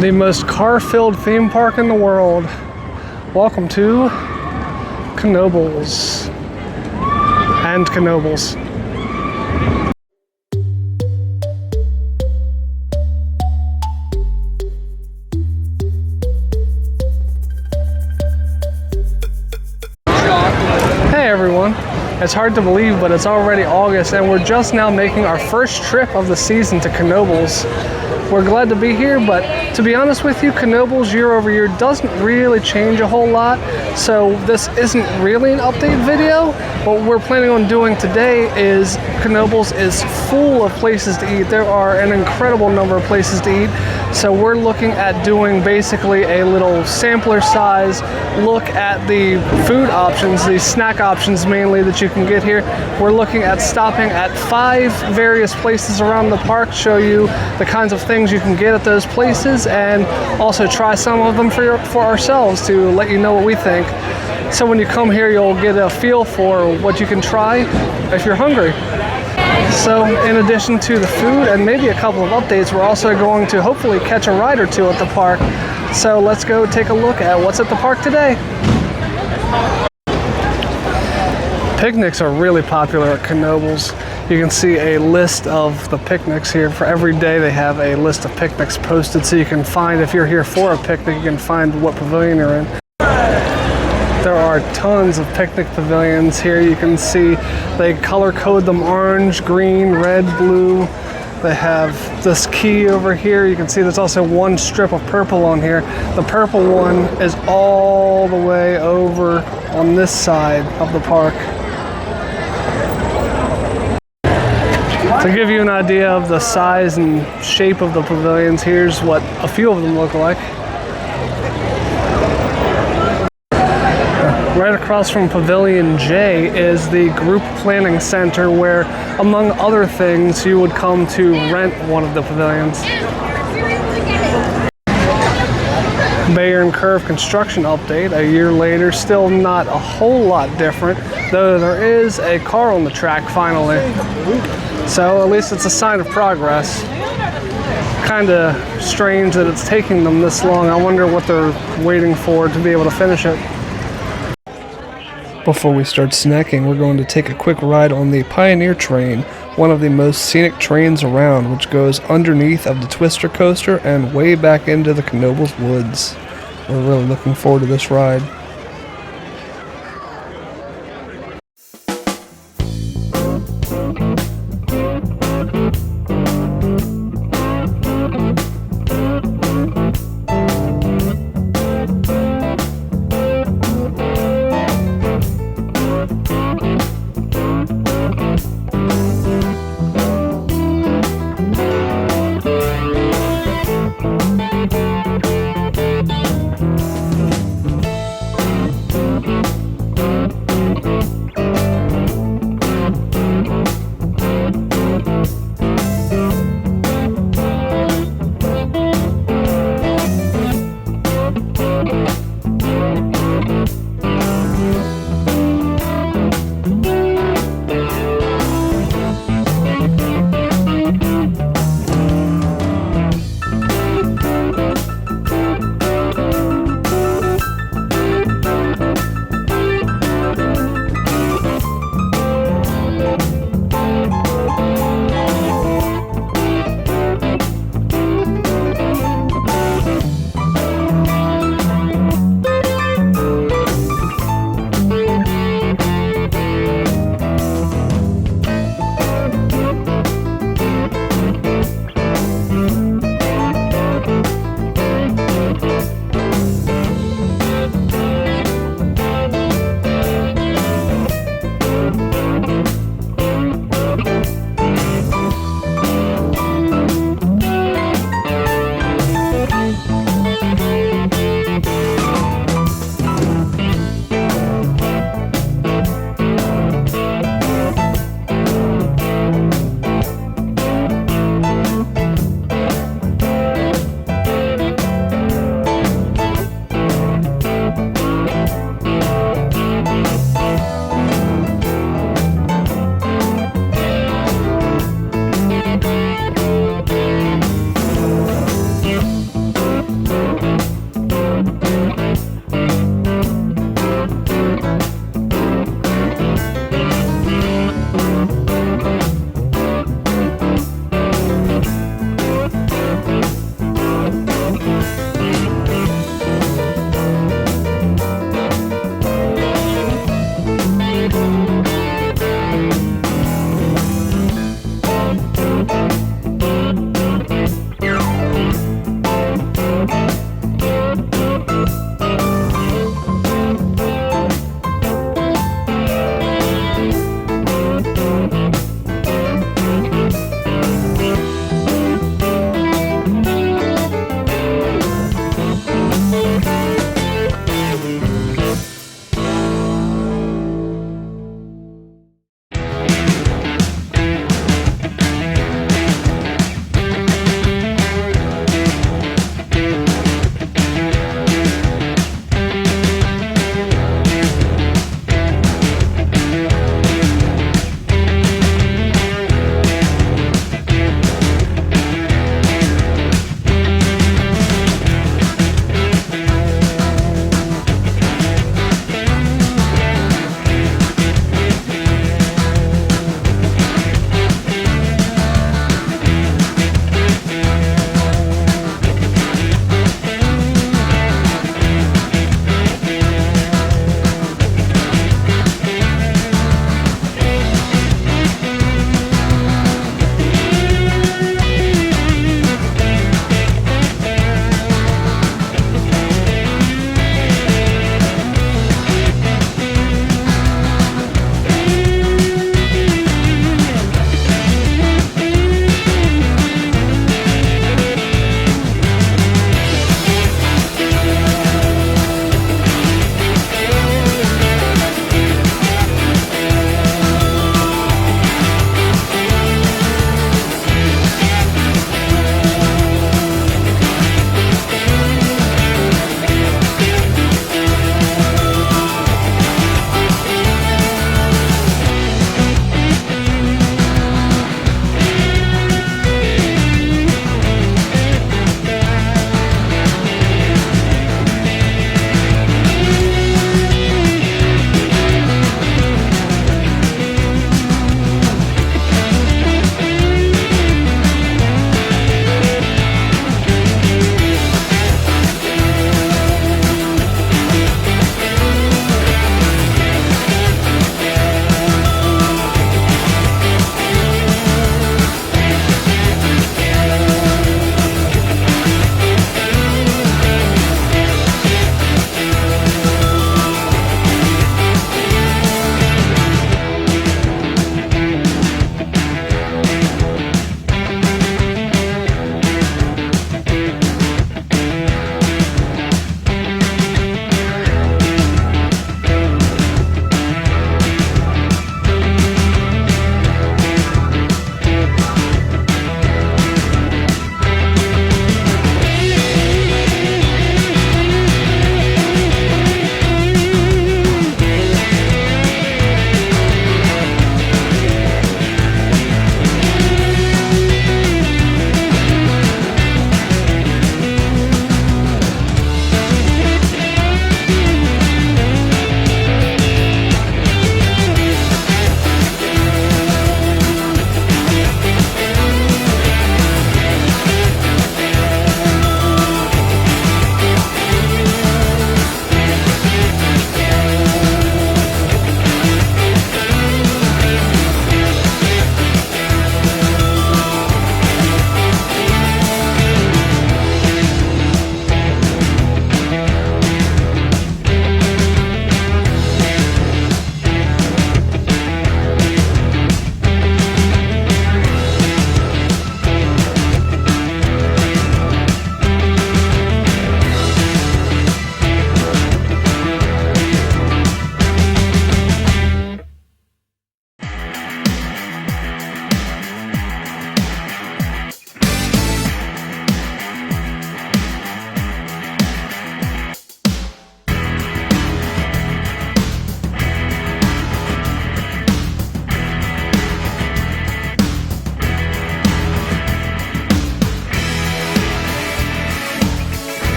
The most car-filled theme park in the world. Welcome to Knoebels and Knoebels. Hey everyone. It's hard to believe, but it's already August and we're just now making our first trip of the season to Knoebels. We're glad to be here, but to be honest with you, Knoebels year over year doesn't really change a whole lot, so this isn't really an update video. What we're planning on doing today is Knoebels is full of places to eat. There are an incredible number of places to eat, so we're looking at doing basically a little sampler size look at the food options, the snack options mainly that you can get here. We're looking at stopping at 5 various places around the park, show you the kinds of things you can get at those places, and also try some of them for ourselves to let you know what we think. So when you come here, you'll get a feel for what you can try if you're hungry. So in addition to the food and maybe a couple of updates, we're also going to hopefully catch a ride or two at the park. So let's go take a look at what's at the park today. Picnics are really popular at Knoebels. You can see a list of the picnics here. For every day they have a list of picnics posted, so you can find, if you're here for a picnic, you can find what pavilion you're in. There are tons of picnic pavilions here. You can see they color code them orange, green, red, blue. They have this key over here. You can see there's also one strip of purple on here. The purple one is all the way over on this side of the park. To give you an idea of the size and shape of the pavilions, here's what a few of them look like. Right across from Pavilion J is the Group Planning Center, where, among other things, you would come to rent one of the pavilions. Bayer and Curve construction update a year later, still not a whole lot different, though there is a car on the track finally. So at least it's a sign of progress. Kinda strange that it's taking them this long. I wonder what they're waiting for to be able to finish it. Before we start snacking, we're going to take a quick ride on the Pioneer train, one of the most scenic trains around, which goes underneath of the Twister coaster and way back into the Knoebels woods. We're really looking forward to this ride.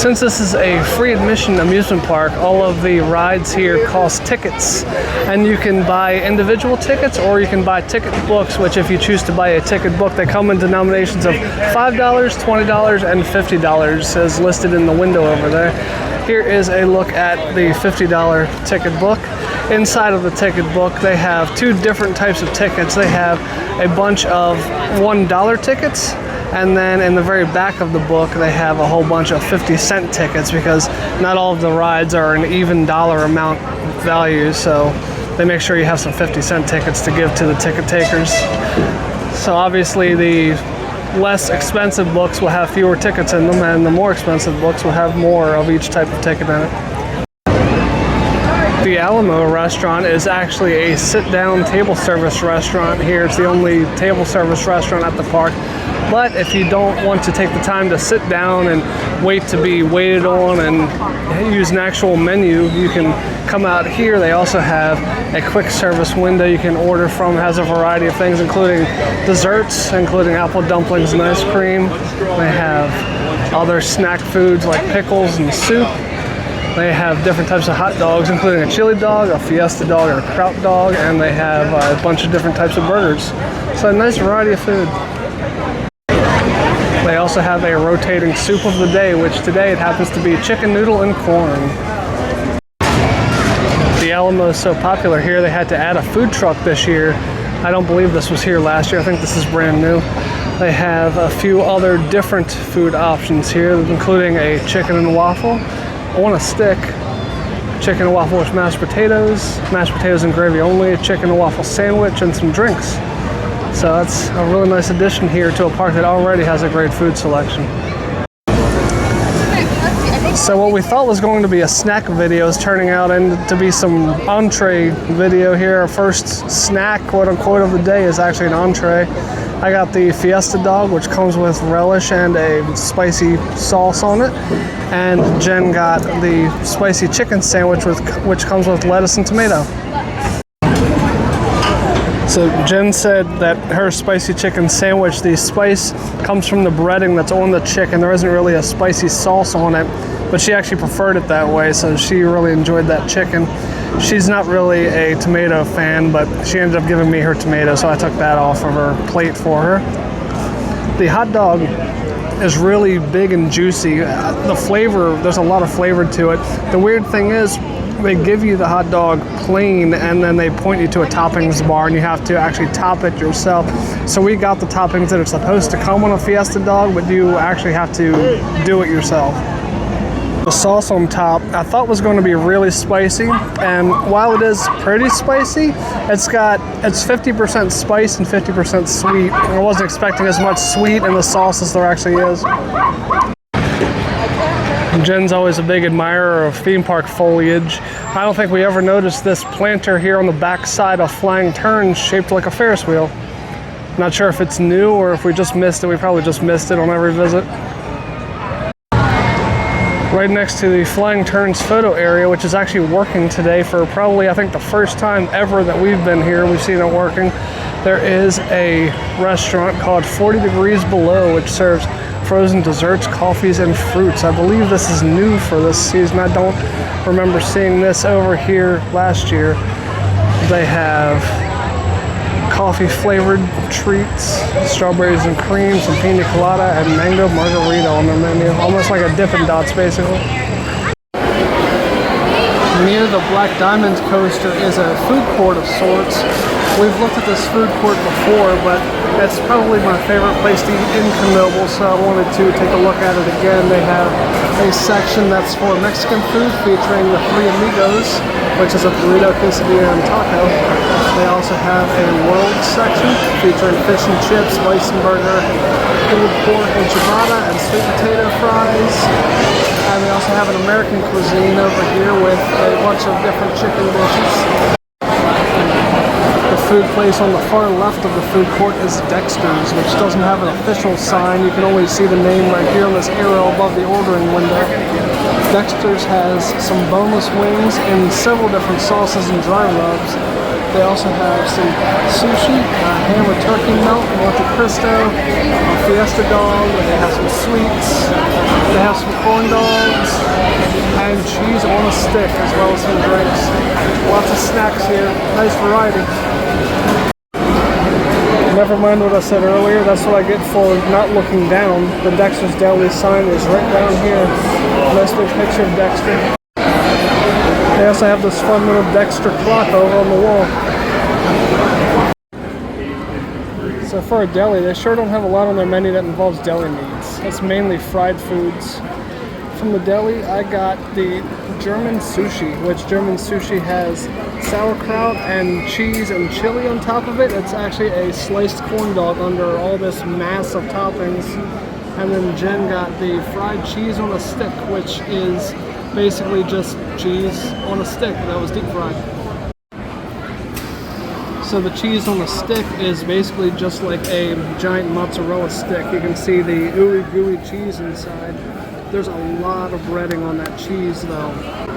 Since this is a free admission amusement park, all of the rides here cost tickets. And you can buy individual tickets or you can buy ticket books, which if you choose to buy a ticket book, they come in denominations of $5, $20, and $50 as listed in the window over there. Here is a look at the $50 ticket book. Inside of the ticket book, they have two different types of tickets. They have a bunch of $1 tickets, and then in the very back of the book, they have a whole bunch of 50-cent tickets because not all of the rides are an even dollar amount value, so they make sure you have some 50-cent tickets to give to the ticket takers. So obviously the less expensive books will have fewer tickets in them, and the more expensive books will have more of each type of ticket in it. The Alamo restaurant is actually a sit-down table service restaurant here. It's the only table service restaurant at the park. But if you don't want to take the time to sit down and wait to be waited on and use an actual menu, you can come out here. They also have a quick service window you can order from. It has a variety of things, including desserts, including apple dumplings and ice cream. They have other snack foods like pickles and soup. They have different types of hot dogs, including a chili dog, a fiesta dog, and a kraut dog, and they have a bunch of different types of burgers. So a nice variety of food. They also have a rotating soup of the day, which today it happens to be chicken noodle and corn. The Alamo is so popular here, they had to add a food truck this year. I don't believe this was here last year. I think this is brand new. They have a few other different food options here, including a chicken and waffle on a stick, chicken and waffle with mashed potatoes and gravy only, a chicken and waffle sandwich, and some drinks. So that's a really nice addition here to a park that already has a great food selection. So what we thought was going to be a snack video is turning out to be some entree video here. Our first snack, quote unquote, of the day is actually an entree. I got the fiesta dog, which comes with relish and a spicy sauce on it. And Jen got the spicy chicken sandwich, which comes with lettuce and tomato. So Jen said that her spicy chicken sandwich, the spice comes from the breading that's on the chicken. There isn't really a spicy sauce on it, but she actually preferred it that way, so she really enjoyed that chicken. She's not really a tomato fan, but she ended up giving me her tomato, so I took that off of her plate for her. The hot dog is really big and juicy. The flavor, there's a lot of flavor to it. The weird thing is, they give you the hot dog plain and then they point you to a toppings bar and you have to actually top it yourself. So we got the toppings that are supposed to come on a fiesta dog, but you actually have to do it yourself. The sauce on top I thought was going to be really spicy, and while it is pretty spicy, it's 50% spice and 50% sweet. I wasn't expecting as much sweet in the sauce as there actually is. Jen's always a big admirer of theme park foliage. I don't think we ever noticed this planter here on the back side of Flying Turns shaped like a Ferris wheel. Not sure if it's new or if we just missed it. We probably just missed it on every visit. Right next to the Flying Turns photo area, which is actually working today for probably, I think, the first time ever that we've been here. We've seen it working. There is a restaurant called 40 Degrees Below, which serves frozen desserts, coffees, and fruits. I believe this is new for this season. I don't remember seeing this over here last year. They have coffee flavored treats, strawberries and cream, some pina colada, and mango margarita on their menu. Almost like a Dippin' Dots, basically. Near the Black Diamond coaster is a food court of sorts. We've looked at this food court before, but it's probably my favorite place to eat in Knoebels, so I wanted to take a look at it again. They have a section that's for Mexican food featuring the Three Amigos, which is a burrito, quesadilla, and taco. They also have a world section featuring fish and chips, Weissenburger, pulled pork enchilada, and sweet potato fries. And they also have an American cuisine over here with a bunch of different chicken dishes. The food place on the far left of the food court is Dexter's, which doesn't have an official sign. You can only see the name right here on this arrow above the ordering window. Dexter's has some boneless wings in several different sauces and dry rubs. They also have some sushi, ham with turkey melt, Monte Cristo, a Fiesta dog. They have some sweets. They have some corn dogs and cheese on a stick, as well as some drinks. Lots of snacks here. Nice variety. Never mind what I said earlier. That's what I get for not looking down. The Dexter's Deli sign is right down here. Nice big picture of Dexter. They also have this fun little Dexter clock over on the wall. So for a deli, they sure don't have a lot on their menu that involves deli meats. It's mainly fried foods. From the deli, I got the German sushi, which German sushi has sauerkraut and cheese and chili on top of it. It's actually a sliced corn dog under all this mass of toppings. And then Jen got the fried cheese on a stick, which is basically just cheese on a stick that was deep fried. So the cheese on the stick is basically just like a giant mozzarella stick. You can see the ooey gooey cheese inside. There's a lot of breading on that cheese though.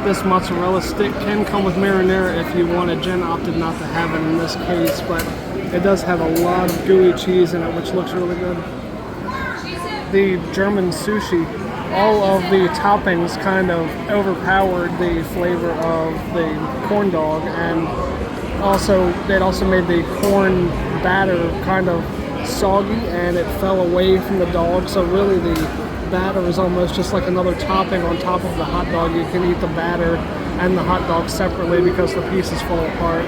This mozzarella stick can come with marinara if you wanted. Jen opted not to have it in this case, but it does have a lot of gooey cheese in it, which looks really good. The German sushi, all of the toppings kind of overpowered the flavor of the corn dog, and they'd also made the corn batter kind of soggy and it fell away from the dog, so really the batter is almost just like another topping on top of the hot dog. You can eat the batter and the hot dog separately because the pieces fall apart.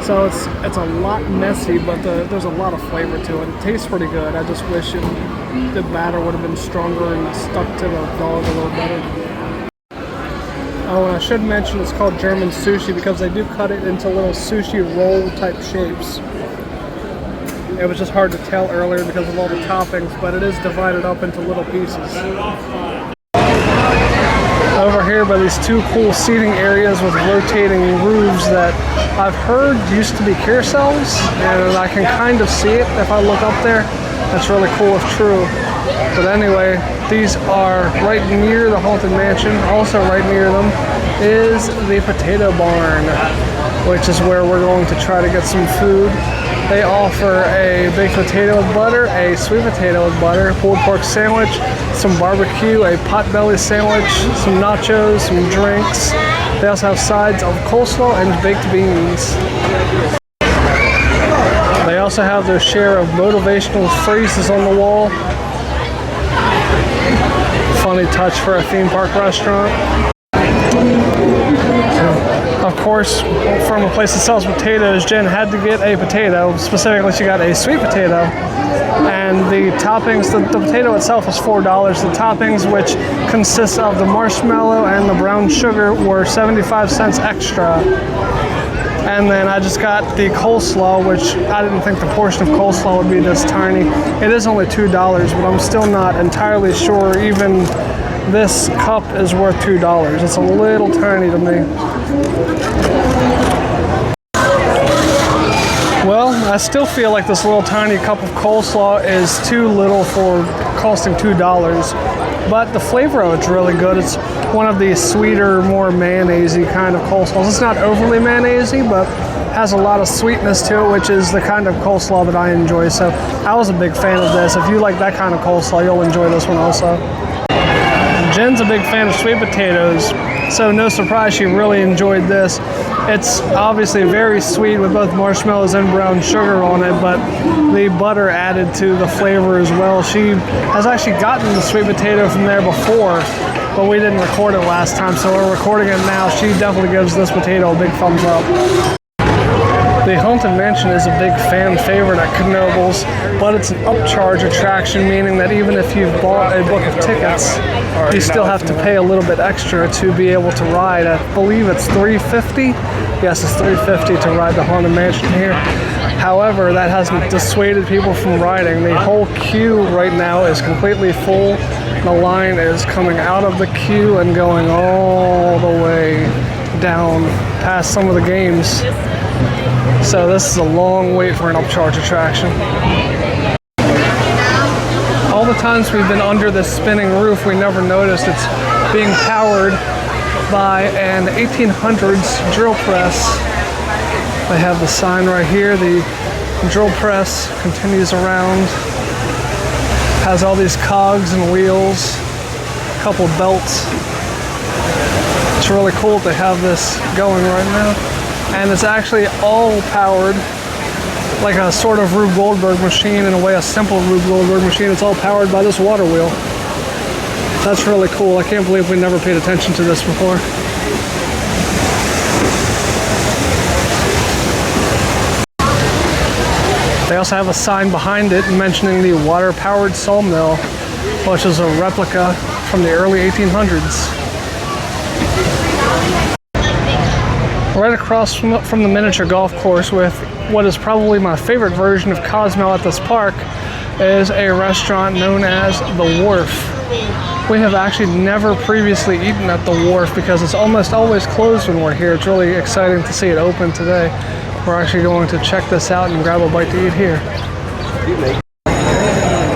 So it's a lot messy, but there's a lot of flavor to it. It tastes pretty good. I just wish the batter would have been stronger and stuck to the dog a little better. Oh, and I should mention it's called German sushi because they do cut it into little sushi roll type shapes. It was just hard to tell earlier because of all the toppings, but it is divided up into little pieces. Over here by these two cool seating areas with rotating roofs that I've heard used to be carousels, and I can kind of see it if I look up there. That's really cool if true. But anyway, these are right near the Haunted Mansion. Also right near them is the Potato Barn, which is where we're going to try to get some food. They offer a baked potato with butter, a sweet potato with butter, pulled pork sandwich, some barbecue, a potbelly sandwich, some nachos, some drinks. They also have sides of coleslaw and baked beans. They also have their share of motivational phrases on the wall. Funny touch for a theme park restaurant. Of course, from a place that sells potatoes, Jen had to get a potato. Specifically, she got a sweet potato. And the toppings, the potato itself was $4. The toppings, which consists of the marshmallow and the brown sugar, were 75 cents extra. And then I just got the coleslaw, which I didn't think the portion of coleslaw would be this tiny. It is only $2, but I'm still not entirely sure even this cup is worth $2. It's a little tiny to me. Well, I still feel like this little tiny cup of coleslaw is too little for costing $2. But the flavor of it's really good. It's one of the sweeter, more mayonnaise-y kind of coleslaws. It's not overly mayonnaise-y, but has a lot of sweetness to it, which is the kind of coleslaw that I enjoy. So I was a big fan of this. If you like that kind of coleslaw, you'll enjoy this one also. Jen's a big fan of sweet potatoes, so no surprise she really enjoyed this. It's obviously very sweet with both marshmallows and brown sugar on it, but the butter added to the flavor as well. She has actually gotten the sweet potato from there before, but we didn't record it last time, so we're recording it now. She definitely gives this potato a big thumbs up. The Haunted Mansion is a big fan favorite at Knoebels, but it's an upcharge attraction, meaning that even if you've bought a book of tickets, you still have to pay a little bit extra to be able to ride. I believe it's $3.50. Yes, it's $3.50 to ride the Haunted Mansion here. However, that hasn't dissuaded people from riding. The whole queue right now is completely full. The line is coming out of the queue and going all the way down past some of the games. So this is a long wait for an upcharge attraction. All the times we've been under this spinning roof, we never noticed it's being powered by an 1800s drill press. They have the sign right here. The drill press continues around. Has all these cogs and wheels, a couple belts. It's really cool that they have this going right now. And it's actually all powered like a sort of Rube Goldberg machine, in a way a simple Rube Goldberg machine. It's all powered by this water wheel. That's really cool. I can't believe we never paid attention to this before. They also have a sign behind it mentioning the water-powered sawmill, which is a replica from the early 1800s. Right across from the miniature golf course, with what is probably my favorite version of Cozumel at this park, is a restaurant known as the Wharf. We have actually never previously eaten at the Wharf because it's almost always closed when we're here. It's really exciting to see it open today. We're actually going to check this out and grab a bite to eat here.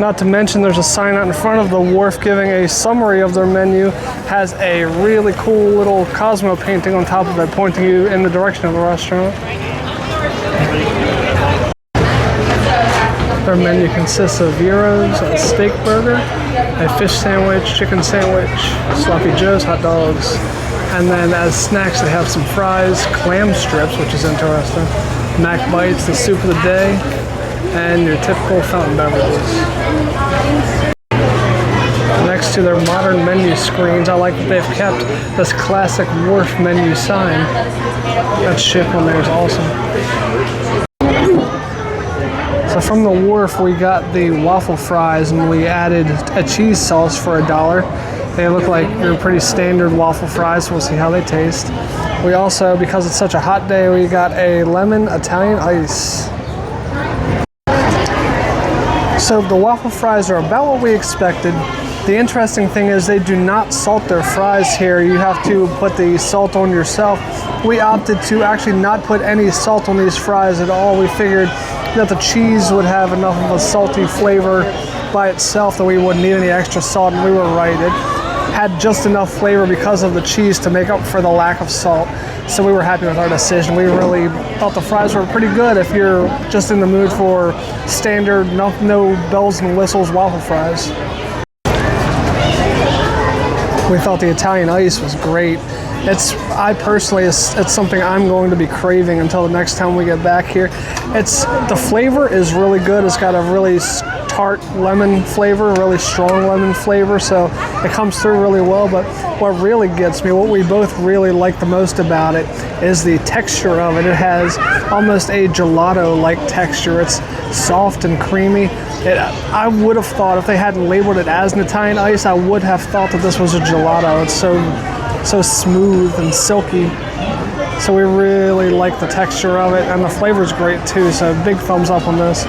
Not to mention there's a sign out in front of the Wharf giving a summary of their menu. Has a really cool little Cosmo painting on top of it pointing you in the direction of the restaurant. Their menu consists of gyros, a steak burger, a fish sandwich, chicken sandwich, sloppy joes, hot dogs, and then as snacks they have some fries, clam strips, which is interesting, mac bites, the soup of the day, and your typical fountain beverages. Next to their modern menu screens, I like that they've kept this classic Wharf menu sign. That ship on there is awesome. So from the Wharf, we got the waffle fries and we added a cheese sauce for $1. They look like your pretty standard waffle fries. We'll see how they taste. We also, because it's such a hot day, we got a lemon Italian ice. So the waffle fries are about what we expected. The interesting thing is they do not salt their fries here. You have to put the salt on yourself. We opted to actually not put any salt on these fries at all. We figured that the cheese would have enough of a salty flavor by itself that we wouldn't need any extra salt, and we were right. It had just enough flavor because of the cheese to make up for the lack of salt. So we were happy with our decision. We really thought the fries were pretty good if you're just in the mood for standard, no bells and whistles waffle fries. We thought the Italian ice was great. It's something I'm going to be craving until the next time we get back here. The flavor is really good. It's got a really tart lemon flavor, really strong lemon flavor, so it comes through really well. But what really gets me, what we both really like the most about it, is the texture of it. It has almost a gelato-like texture. It's soft and creamy. I would have thought, if they hadn't labeled it as an Italian ice, I would have thought that this was a gelato. It's so smooth and silky. So we really like the texture of it, and the flavor is great too, so big thumbs up on this.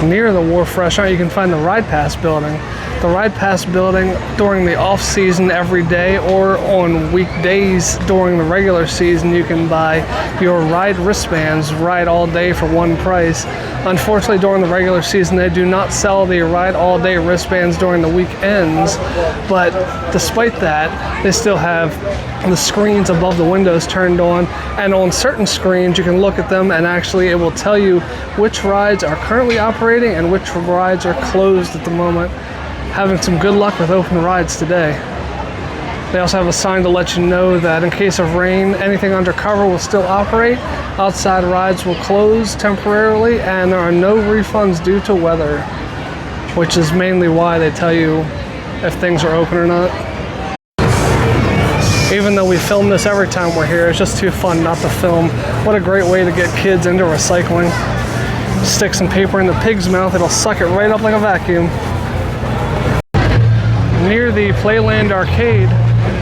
Near the Wharf restaurant, you can find the Ride Pass building. The Ride Pass building during the off season every day, or on weekdays during the regular season, you can buy your ride wristbands, ride all day for one price. Unfortunately, during the regular season, they do not sell the ride all day wristbands during the weekends, but despite that, they still have the screens above the windows turned on, and on certain screens you can look at them and actually it will tell you which rides are currently operating and which rides are closed at the moment. Having some good luck with open rides today. They also have a sign to let you know that in case of rain, anything undercover will still operate. Outside rides will close temporarily, and there are no refunds due to weather, which is mainly why they tell you if things are open or not. Even though we film this every time we're here, it's just too fun not to film. What a great way to get kids into recycling. Stick some paper in the pig's mouth, it'll suck it right up like a vacuum. Near the Playland Arcade,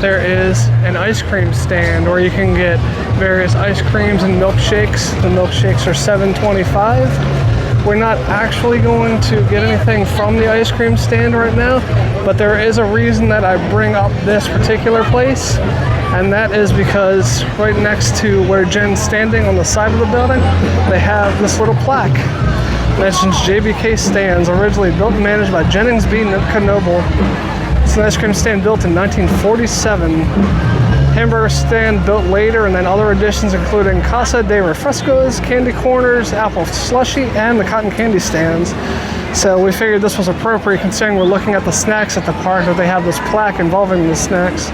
there is an ice cream stand where you can get various ice creams and milkshakes. The milkshakes are $7.25. We're not actually going to get anything from the ice cream stand right now, but there is a reason that I bring up this particular place, and that is because right next to where Jen's standing on the side of the building, they have this little plaque. It mentions JBK Stands, originally built and managed by Jennings B. Knoebels. It's an ice cream stand built in 1947. hamburger stand built later, and then other additions including Casa de Refrescos, candy corners, apple slushy, and the cotton candy stands. So we figured this was appropriate considering we're looking at the snacks at the park, that they have this plaque involving the snacks.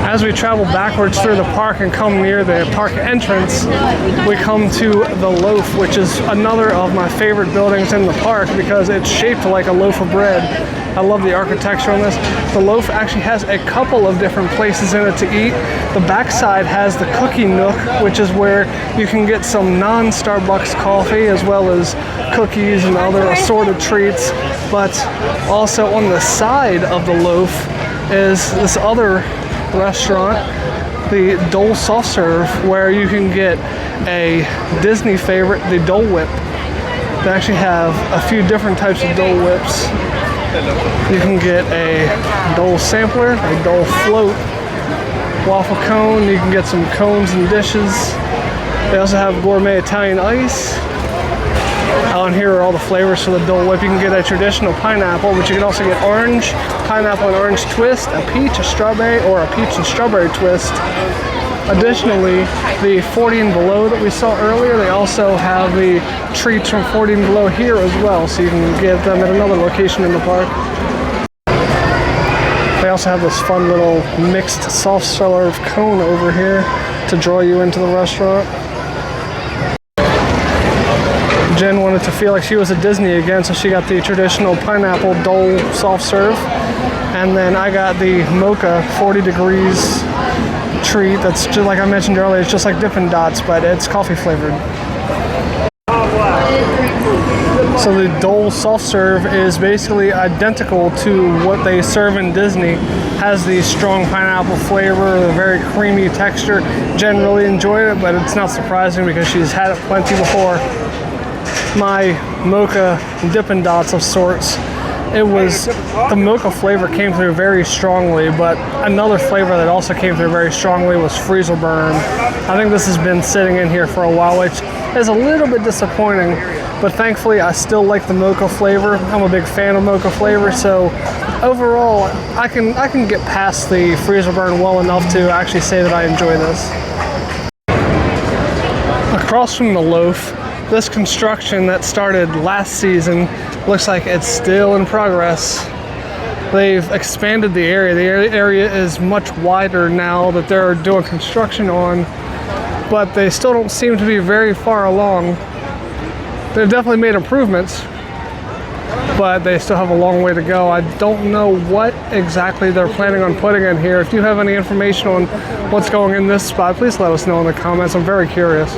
As we travel backwards through the park and come near the park entrance, we come to the Loaf, which is another of my favorite buildings in the park because it's shaped like a loaf of bread. I love the architecture on this. The Loaf actually has a couple of different places in it to eat. The backside has the cookie nook, which is where you can get some non-Starbucks coffee as well as cookies and other assorted treats. But also on the side of the Loaf is this other restaurant, the Dole soft serve, where you can get a Disney favorite, the Dole Whip. They actually have a few different types of Dole Whips. You can get a Dole sampler, a Dole float, waffle cone. You can get some cones and dishes. They also have gourmet Italian ice. On here are all the flavors for the Dole Whip. You can get a traditional pineapple, but you can also get orange, pineapple and orange twist, a peach, a strawberry, or a peach and strawberry twist. Additionally, the 40 and below that we saw earlier, they also have the treats from 40 and below here as well, so you can get them at another location in the park. They also have this fun little mixed soft serve cone over here to draw you into the restaurant. Jen wanted to feel like she was at Disney again, so she got the traditional pineapple Dole soft serve. And then I got the mocha 40 degrees treat that's just like I mentioned earlier. It's just like Dippin' Dots, but it's coffee flavored. So the Dole soft serve is basically identical to what they serve in Disney. Has the strong pineapple flavor, the very creamy texture. Jen really enjoyed it, but it's not surprising because she's had it plenty before. My mocha Dippin' Dots of sorts, the mocha flavor came through very strongly, but another flavor that also came through very strongly was freezer burn. I think this has been sitting in here for a while, which is a little bit disappointing, but thankfully I still like the mocha flavor. I'm a big fan of mocha flavor, so overall I can get past the freezer burn well enough to actually say that I enjoy this. Across from the Loaf, this construction that started last season looks like it's still in progress. They've expanded the area. The area is much wider now that they're doing construction on, but they still don't seem to be very far along. They've definitely made improvements, but they still have a long way to go. I don't know what exactly they're planning on putting in here. If you have any information on what's going in this spot, please let us know in the comments. I'm very curious.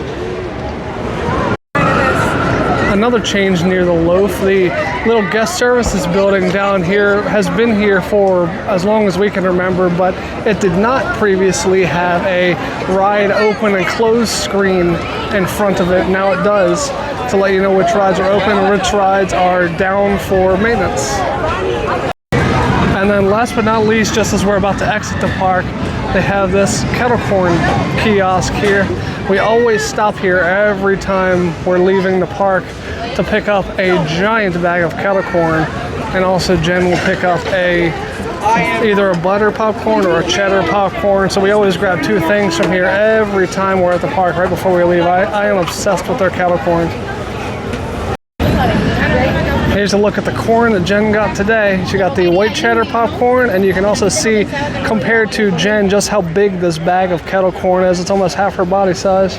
Another change near the Loaf, the little guest services building down here has been here for as long as we can remember, but it did not previously have a ride open and close screen in front of it. Now it does, to let you know which rides are open and which rides are down for maintenance. And then last but not least, just as we're about to exit the park, they have this kettle corn kiosk here. We always stop here every time we're leaving the park to pick up a giant bag of kettle corn, and also Jen will pick up either a butter popcorn or a cheddar popcorn. So we always grab two things from here every time we're at the park right before we leave. I am obsessed with their kettle corn. Here's a look at the corn that Jen got today. She got the white cheddar popcorn, and you can also see, compared to Jen, just how big this bag of kettle corn is. It's almost half her body size.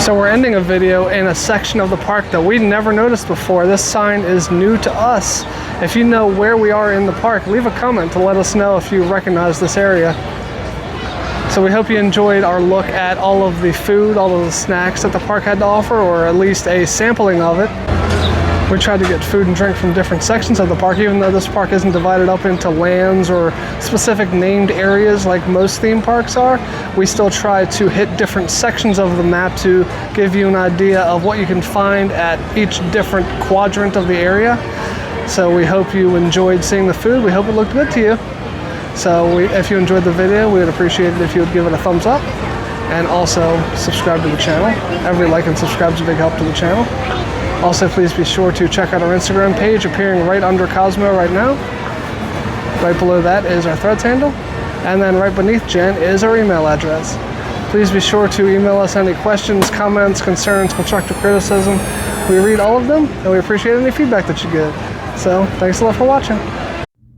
So we're ending a video in a section of the park that we never noticed before. This sign is new to us. If you know where we are in the park, leave a comment to let us know if you recognize this area. So we hope you enjoyed our look at all of the food, all of the snacks that the park had to offer, or at least a sampling of it. We tried to get food and drink from different sections of the park, even though this park isn't divided up into lands or specific named areas like most theme parks are. We still try to hit different sections of the map to give you an idea of what you can find at each different quadrant of the area. So we hope you enjoyed seeing the food. We hope it looked good to you. So if you enjoyed the video, we would appreciate it if you would give it a thumbs up, and also subscribe to the channel. Every like and subscribe is a big help to the channel. Also, please be sure to check out our Instagram page appearing right under Cosmo right now. Right below that is our Threads handle, and then right beneath Jen is our email address. Please be sure to email us any questions, comments, concerns, constructive criticism. We read all of them, and we appreciate any feedback that you give. So, thanks a lot for watching.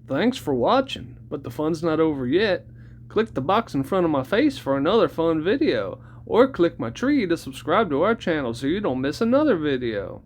Thanks for watching, but the fun's not over yet. Click the box in front of my face for another fun video, or click my tree to subscribe to our channel so you don't miss another video.